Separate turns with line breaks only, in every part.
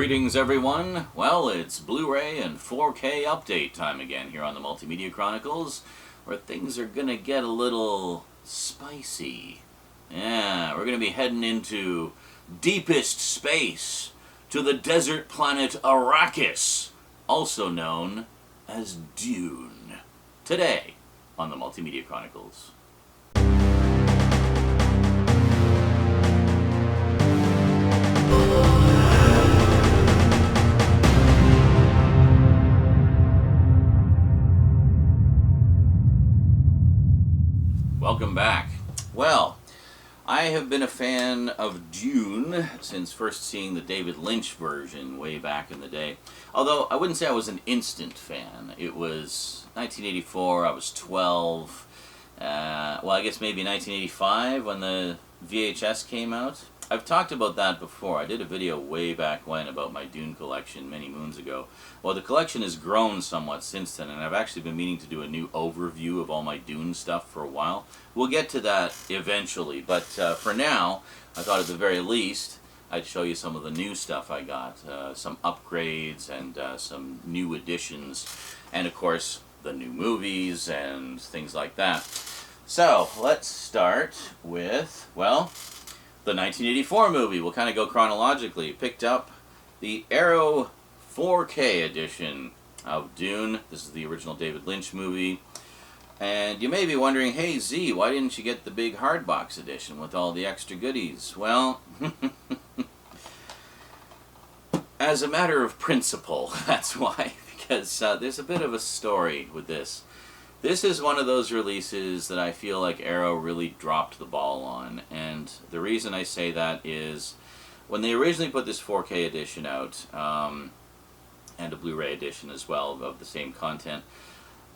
Greetings everyone. Well, it's Blu-ray and 4K update time again here on the Multimedia Chronicles, where things are gonna get a little spicy. Yeah, we're gonna be heading into deepest space, to the desert planet Arrakis, also known as Dune, today on the Multimedia Chronicles. Welcome back. Well, I have been a fan of Dune since first seeing the David Lynch version way back in the day. Although I wouldn't say I was an instant fan. It was 1984, I was 12. Well, I guess maybe 1985 when the VHS came out. I've talked about that before. I did a video way back when about my Dune collection many moons ago. Well, the collection has grown somewhat since then, and I've actually been meaning to do a new overview of all my Dune stuff for a while. We'll get to that eventually, but for now, I thought at the very least I'd show you some of the new stuff I got, some upgrades and some new additions, and of course the new movies and things like that. So let's start with, well, the 1984 movie. We'll kind of go chronologically. Picked up the Arrow 4K edition of Dune. This is the original David Lynch movie. And you may be wondering, hey Z, why didn't you get the big hardbox edition with all the extra goodies? Well, as a matter of principle, that's why. Because there's a bit of a story with this. This is one of those releases that I feel like Arrow really dropped the ball on, and the reason I say that is when they originally put this 4K edition out, and a Blu-ray edition as well of the same content,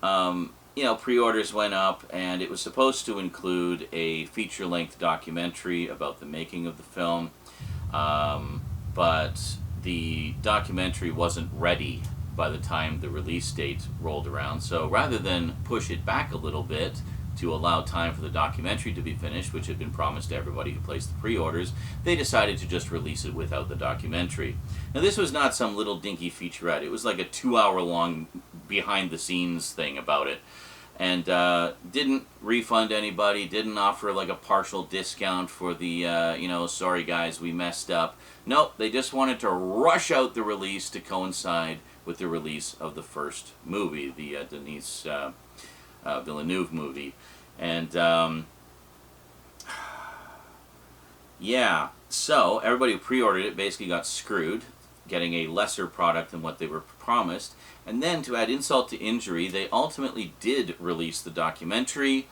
you know, pre-orders went up, and it was supposed to include a feature-length documentary about the making of the film, but the documentary wasn't ready by the time the release date rolled around. So rather than push it back a little bit to allow time for the documentary to be finished, which had been promised to everybody who placed the pre-orders, they decided to just release it without the documentary. Now this was not some little dinky featurette. It was like a 2-hour-long behind-the-scenes thing about it. And didn't refund anybody, didn't offer like a partial discount for the, you know, sorry guys, we messed up. Nope, they just wanted to rush out the release to coincide with the release of the first movie, the Denis Villeneuve movie. And yeah, so everybody who pre-ordered it basically got screwed, getting a lesser product than what they were promised. And then to add insult to injury, they ultimately did release the documentary,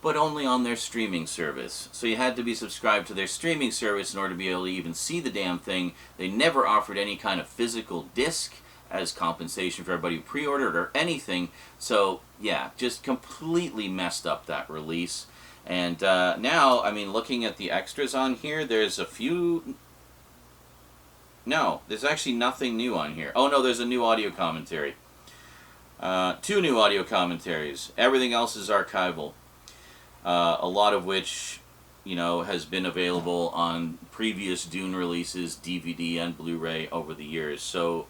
but only on their streaming service. So you had to be subscribed to their streaming service in order to be able to even see the damn thing. They never offered any kind of physical disc as compensation for everybody who pre-ordered or anything. So yeah, just completely messed up that release. And now, I mean, looking at the extras on here, there's a few... No, there's actually nothing new on here. Oh no, there's a new audio commentary. 2 new audio commentaries. Everything else is archival. A lot of which, you know, has been available on previous Dune releases, DVD and Blu-ray over the years. So,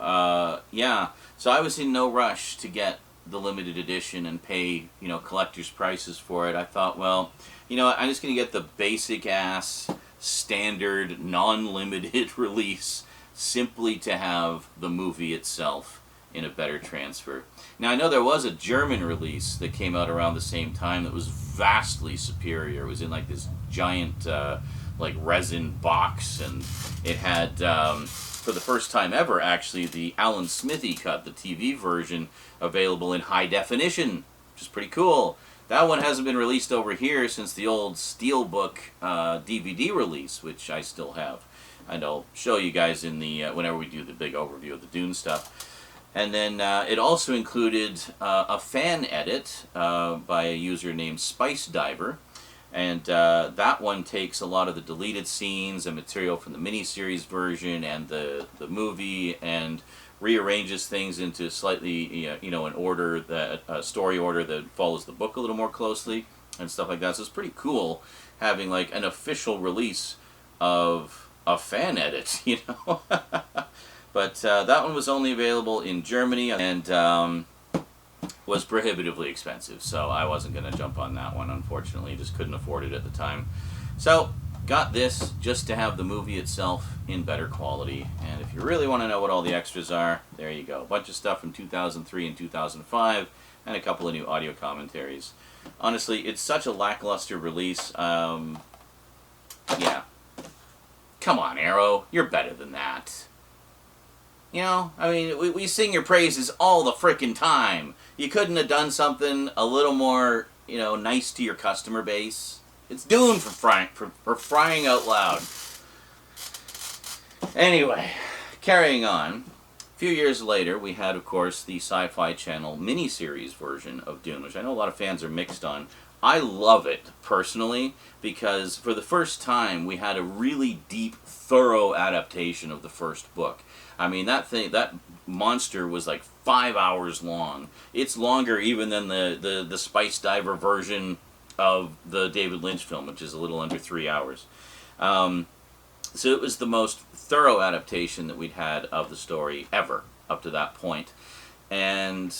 yeah. So I was in no rush to get the limited edition and pay, you know, collector's prices for it. I thought, well, you know, I'm just going to get the basic-ass, standard, non-limited release simply to have the movie itself in a better transfer. Now, I know there was a German release that came out around the same time that was vastly superior. It was in like this giant like resin box, and it had, for the first time ever actually, the Alan Smithy cut, the TV version, available in high definition, which is pretty cool. That one hasn't been released over here since the old Steelbook DVD release, which I still have. And I'll show you guys in the whenever we do the big overview of the Dune stuff. And then it also included a fan edit by a user named Spice Diver, and that one takes a lot of the deleted scenes and material from the miniseries version and the movie, and rearranges things into slightly, you know, an order that story order that follows the book a little more closely and stuff like that. So it's pretty cool having like an official release of a fan edit, you know. But that one was only available in Germany and was prohibitively expensive, so I wasn't going to jump on that one, unfortunately. Just couldn't afford it at the time. So, got this just to have the movie itself in better quality. And if you really want to know what all the extras are, there you go. A bunch of stuff from 2003 and 2005, and a couple of new audio commentaries. Honestly, it's such a lackluster release. Yeah. Come on, Arrow. You're better than that. You know, I mean, we sing your praises all the frickin' time. You couldn't have done something a little more, you know, nice to your customer base. It's DUNE for frying out loud. Anyway, carrying on. A few years later, we had, of course, the Sci-Fi Channel miniseries version of DUNE, which I know a lot of fans are mixed on. I love it, personally, because for the first time, we had a really deep, thorough adaptation of the first book. I mean, that monster was like 5 hours long. It's longer even than the Spice Diver version of the David Lynch film, which is a little under 3 hours. So it was the most thorough adaptation that we'd had of the story ever up to that point. And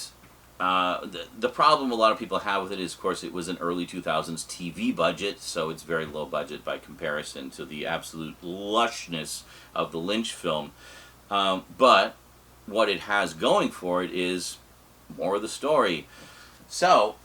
the problem a lot of people have with it is, of course, it was an early 2000s TV budget, so it's very low budget by comparison to the absolute lushness of the Lynch film. But what it has going for it is more of the story. So,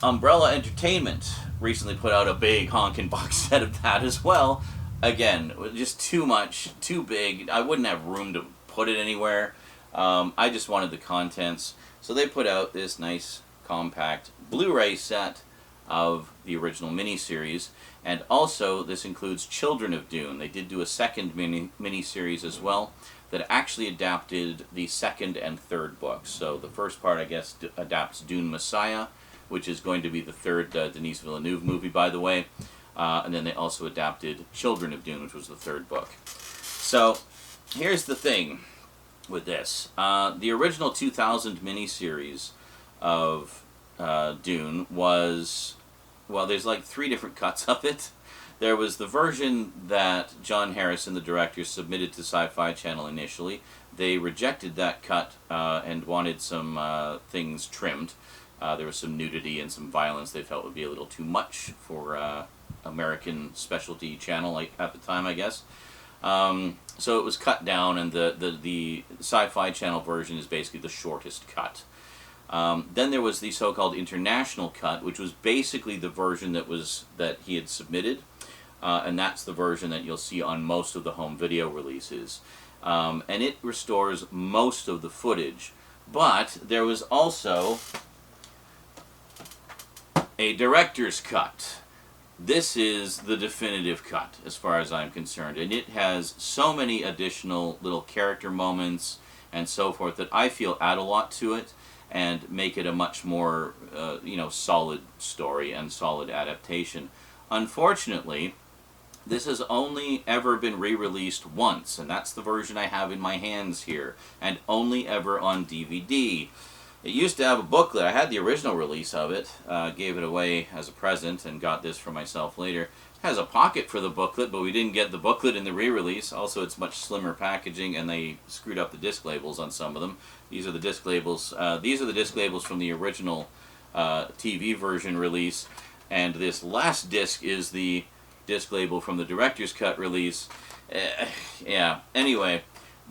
Umbrella Entertainment recently put out a big honkin' box set of that as well. Again, just too much, too big. I wouldn't have room to put it anywhere. I just wanted the contents. So they put out this nice, compact Blu-ray set of the original miniseries. And also, this includes Children of Dune. They did do a second miniseries as well that actually adapted the second and third books. So the first part, I guess, adapts Dune Messiah, which is going to be the third Denis Villeneuve movie, by the way. And then they also adapted Children of Dune, which was the third book. So, here's the thing with this. The original 2000 miniseries of Dune was, well, there's like 3 different cuts of it. There was the version that John Harrison, the director, submitted to Sci-Fi Channel initially. They rejected that cut and wanted some things trimmed. There was some nudity and some violence they felt would be a little too much for American specialty channel at the time, I guess. So it was cut down, and the Sci-Fi Channel version is basically the shortest cut. Then there was the so-called international cut, which was basically the version that he had submitted, and that's the version that you'll see on most of the home video releases. And it restores most of the footage, but there was also a director's cut. This is the definitive cut, as far as I'm concerned, and it has so many additional little character moments and so forth that I feel add a lot to it and make it a much more, solid story and solid adaptation. Unfortunately, this has only ever been re-released once, and that's the version I have in my hands here, and only ever on DVD. It used to have a booklet. I had the original release of it, gave it away as a present, and got this for myself later. It has a pocket for the booklet, but we didn't get the booklet in the re-release. Also, it's much slimmer packaging, and they screwed up the disc labels on some of them. These are the disc labels. These are the disc labels from the original TV version release, and this last disc is the disc label from the director's cut release. Yeah, anyway.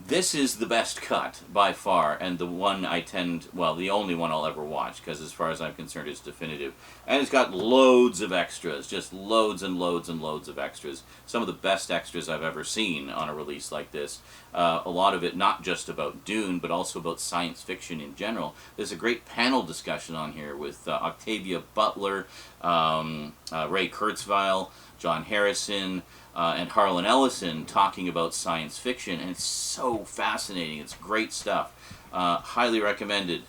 This is the best cut, by far, and the one the only one I'll ever watch, because as far as I'm concerned, it's definitive. And it's got loads of extras, just loads and loads and loads of extras. Some of the best extras I've ever seen on a release like this. A lot of it not just about Dune, but also about science fiction in general. There's a great panel discussion on here with Octavia Butler, Ray Kurzweil, John Harrison, and Harlan Ellison talking about science fiction, and it's so fascinating. It's great stuff. Highly recommended.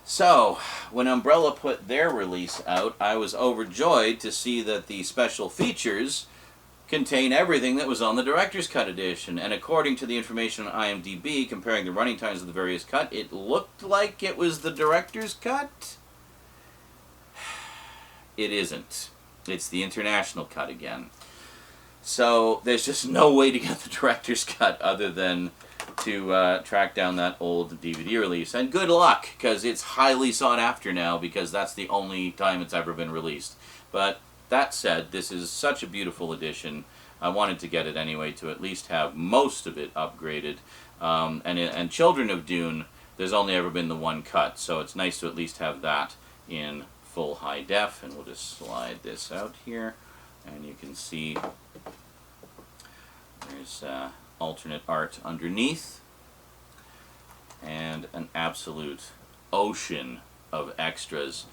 So, when Umbrella put their release out, I was overjoyed to see that the special features contain everything that was on the Director's Cut edition, and according to the information on IMDb, comparing the running times of the various cut, it looked like it was the Director's Cut. It isn't. It's the international cut again. So there's just no way to get the director's cut other than to track down that old DVD release. And good luck, because it's highly sought after now, because that's the only time it's ever been released. But that said, this is such a beautiful edition. I wanted to get it anyway to at least have most of it upgraded. And Children of Dune, there's only ever been the one cut, so it's nice to at least have that in full high def. And we'll just slide this out here, and you can see there's alternate art underneath, and an absolute ocean of extras.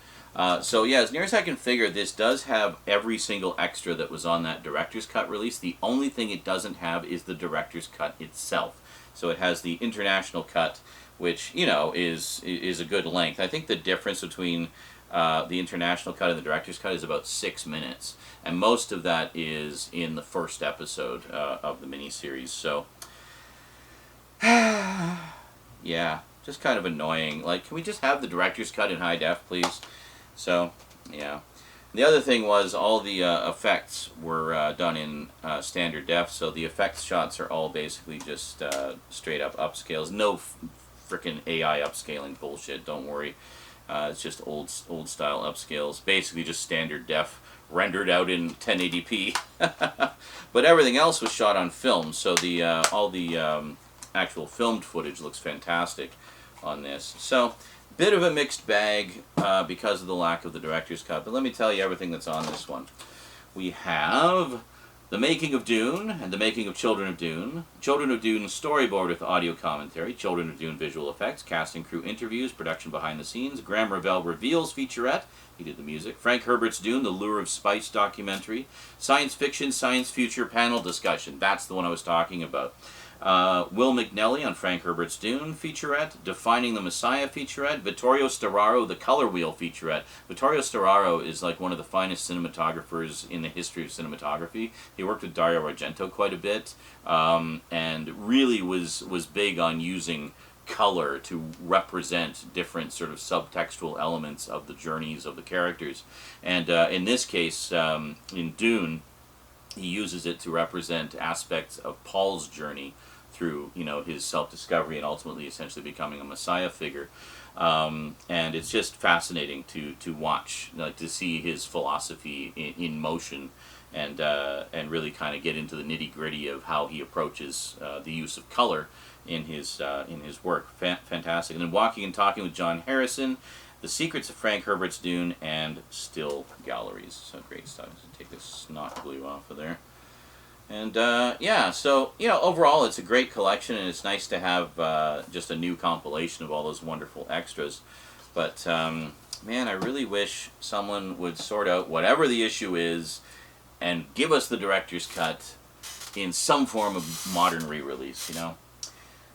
So yeah, as near as I can figure, this does have every single extra that was on that director's cut release. The only thing it doesn't have is the director's cut itself. So it has the international cut, which, you know, is a good length. I think the difference between the international cut and the director's cut is about 6 minutes, and most of that is in the first episode of the miniseries. So yeah, just kind of annoying. Like, can we just have the director's cut in high def, please? So yeah. The other thing was all the effects were done in standard def, so the effects shots are all basically just straight up upscales. No frickin' AI upscaling bullshit, don't worry. It's just old style upscales, basically just standard def, rendered out in 1080p. But everything else was shot on film, so the all the actual filmed footage looks fantastic on this. So, bit of a mixed bag because of the lack of the director's cut, but let me tell you everything that's on this one. We have the making of Dune and the making of Children of Dune, Children of Dune storyboard with audio commentary, Children of Dune visual effects, cast and crew interviews, production behind the scenes, Graham Revell reveals featurette, he did the music, Frank Herbert's Dune, the Lure of Spice documentary, science fiction, science future panel discussion, that's the one I was talking about. Will McNelly on Frank Herbert's Dune featurette, Defining the Messiah featurette, Vittorio Storaro, the Color Wheel featurette. Vittorio Storaro is like one of the finest cinematographers in the history of cinematography. He worked with Dario Argento quite a bit, and really was big on using color to represent different sort of subtextual elements of the journeys of the characters. And in this case, in Dune, he uses it to represent aspects of Paul's journey through, you know, his self-discovery and ultimately essentially becoming a messiah figure. And it's just fascinating to watch, like, to see his philosophy in motion, and really kind of get into the nitty-gritty of how he approaches the use of color in his work. Fantastic. And then Walking and Talking with John Harrison, The Secrets of Frank Herbert's Dune, and Still Galleries. So great stuff. So take this snot glue off of there. And yeah, so, you know, overall it's a great collection, and it's nice to have just a new compilation of all those wonderful extras. But man, I really wish someone would sort out whatever the issue is and give us the director's cut in some form of modern re-release, you know.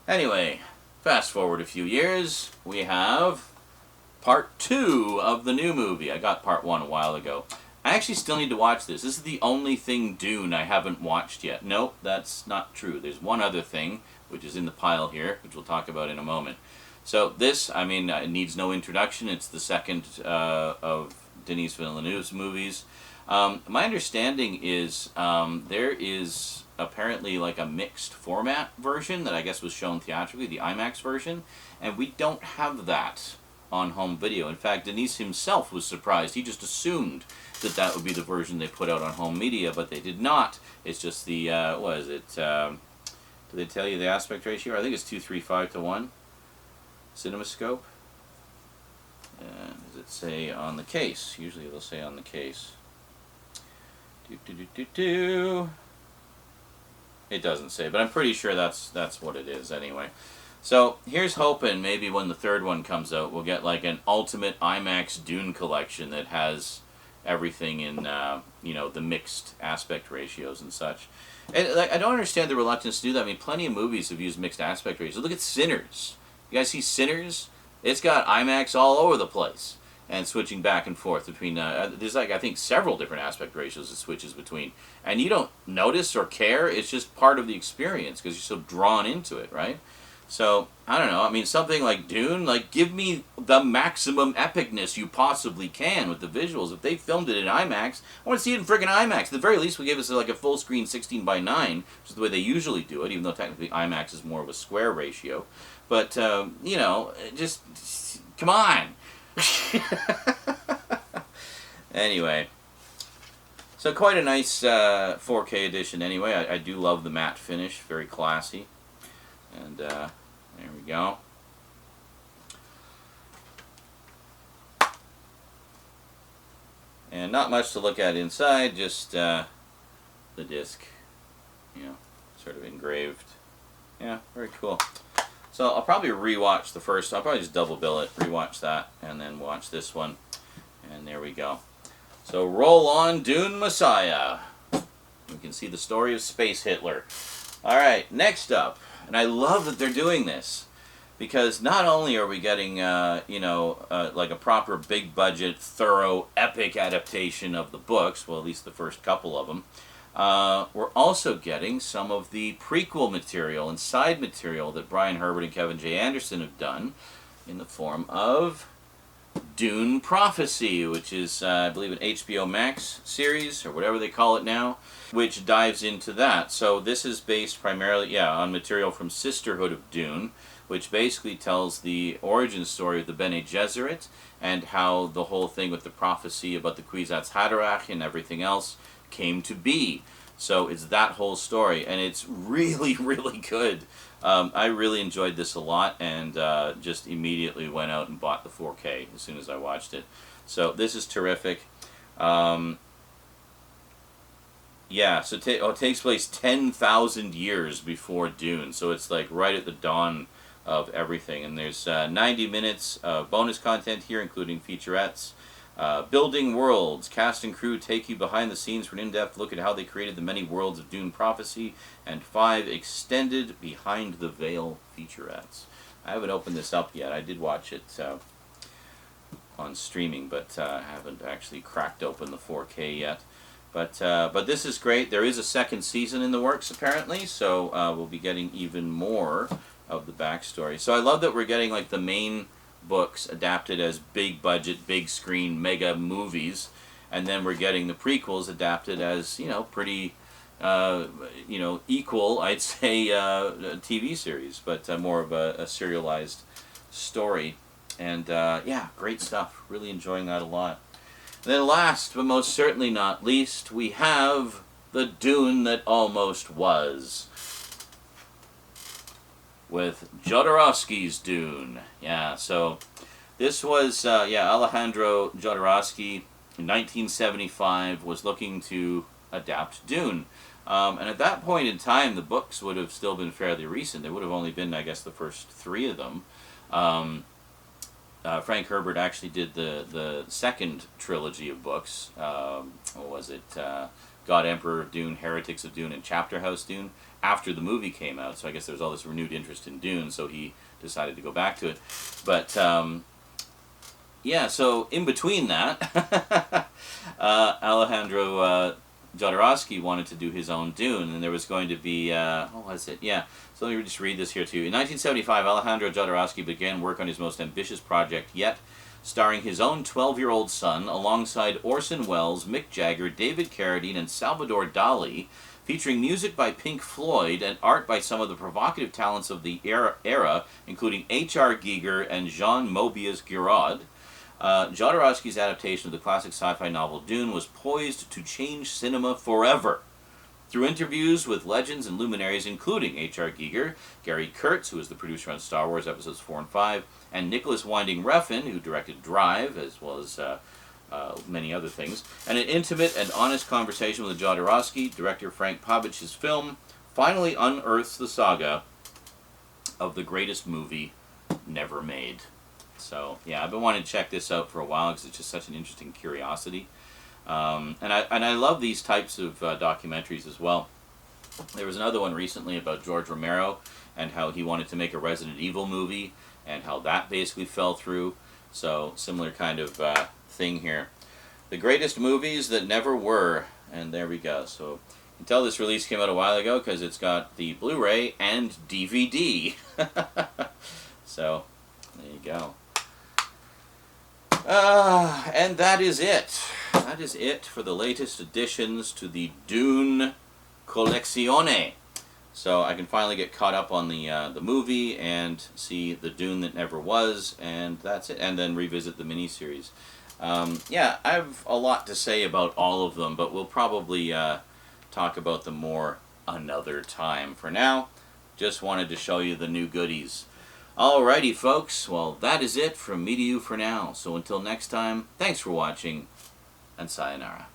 Anyway, fast forward a few years, we have Part 2 of the new movie. I got Part 1 a while ago. I actually still need to watch this. This is the only thing Dune I haven't watched yet. Nope, that's not true. There's one other thing, which is in the pile here, which we'll talk about in a moment. So this, I mean, it needs no introduction. It's the second of Denis Villeneuve's movies. My understanding is there is apparently like a mixed format version that I guess was shown theatrically, the IMAX version, and we don't have that on home video. In fact, Denis himself was surprised. He just assumed that that would be the version they put out on home media, but they did not. It's just the, what is it, do they tell you the aspect ratio? I think it's 235:1, CinemaScope. And does it say on the case? Usually they'll say on the case. It doesn't say, but I'm pretty sure that's what it is anyway. So here's hoping maybe when the third one comes out, we'll get like an ultimate IMAX Dune collection that has everything in, you know, the mixed aspect ratios and such. And like, I don't understand the reluctance to do that. I mean, plenty of movies have used mixed aspect ratios. Look at Sinners. You guys see Sinners? It's got IMAX all over the place, and switching back and forth between, there's like, I think, several different aspect ratios it switches between. And you don't notice or care. It's just part of the experience because you're so drawn into it, right? So, I don't know. I mean, something like Dune, like, give me the maximum epicness you possibly can with the visuals. If they filmed it in IMAX, I want to see it in friggin' IMAX. At the very least, we give us like a full screen 16:9, which is the way they usually do it, even though technically IMAX is more of a square ratio. But, you know, just come on. Anyway. So quite a nice 4K edition anyway. I do love the matte finish. Very classy. And there we go. And not much to look at inside, just the disc. You know, sort of engraved. Yeah, very cool. So I'll probably rewatch the first. I'll probably just double bill it, rewatch that, and then watch this one. And there we go. So roll on, Dune Messiah. You can see the story of Space Hitler. All right, next up, and I love that they're doing this, because not only are we getting, you know, like a proper big budget, thorough, epic adaptation of the books, well, at least the first couple of them, we're also getting some of the prequel material and side material that Brian Herbert and Kevin J. Anderson have done in the form of Dune Prophecy, which is, I believe, an HBO Max series, or whatever they call it now, which dives into that. So this is based primarily, yeah, on material from Sisterhood of Dune, which basically tells the origin story of the Bene Gesserit, and how the whole thing with the prophecy about the Kwisatz Haderach and everything else came to be. So it's that whole story, and it's really, really good. I really enjoyed this a lot, and just immediately went out and bought the 4K as soon as I watched it. So this is terrific. Yeah, so it takes place 10,000 years before Dune, so it's like right at the dawn of everything. And there's 90 minutes of bonus content here, including featurettes. Building worlds, cast and crew take you behind the scenes for an in-depth look at how they created the many worlds of Dune Prophecy, and 5 extended behind the veil featurettes. I haven't opened this up yet. I did watch it on streaming, but I haven't actually cracked open the 4K yet. But this is great. There is a second season in the works apparently, so we'll be getting even more of the backstory. So I love that we're getting like the main books adapted as big budget, big screen, mega movies, and then we're getting the prequels adapted as, you know, pretty, you know, equal, I'd say, TV series, but more of a serialized story. And yeah, great stuff. Really enjoying that a lot. And then last, but most certainly not least, we have the Dune that almost was, with Jodorowsky's Dune. Yeah, so this was, yeah, Alejandro Jodorowsky in 1975 was looking to adapt Dune. And at that point in time, the books would have still been fairly recent. There would have only been, I guess, the first 3 of them. Frank Herbert actually did the second trilogy of books. What was it? God Emperor of Dune, Heretics of Dune, and Chapter House Dune, after the movie came out. So I guess there was all this renewed interest in Dune, so he decided to go back to it. But yeah, so in between that, Alejandro Jodorowsky wanted to do his own Dune, and there was going to be, what was it? Yeah, so let me just read this here too. In 1975, Alejandro Jodorowsky began work on his most ambitious project yet, starring his own 12-year-old son alongside Orson Welles, Mick Jagger, David Carradine, and Salvador Dali, featuring music by Pink Floyd and art by some of the provocative talents of the era, including H.R. Giger and Jean Mobius Giraud. Jodorowsky's adaptation of the classic sci-fi novel Dune was poised to change cinema forever. Through interviews with legends and luminaries including H.R. Giger, Gary Kurtz, who was the producer on Star Wars Episodes 4 and 5, and Nicholas Winding Refn, who directed Drive, as well as many other things, and an intimate and honest conversation with Jodorowsky, director Frank Pavich's film finally unearths the saga of the greatest movie never made. So, yeah, I've been wanting to check this out for a while because it's just such an interesting curiosity. And I love these types of documentaries as well. There was another one recently about George Romero and how he wanted to make a Resident Evil movie and how that basically fell through. So, similar kind of thing here. The greatest movies that never were, and there we go. So, Until this release came out a while ago, because it's got the Blu-ray and DVD. So, there you go. And that is it. That is it for the latest additions to the Dune Collezione. So I can finally get caught up on the movie and see the Dune that never was, and that's it. And then revisit the miniseries. Yeah, I have a lot to say about all of them, but we'll probably talk about them more another time. For now, just wanted to show you the new goodies. Alrighty, folks. Well, that is it from me to you for now. So until next time, thanks for watching, and sayonara.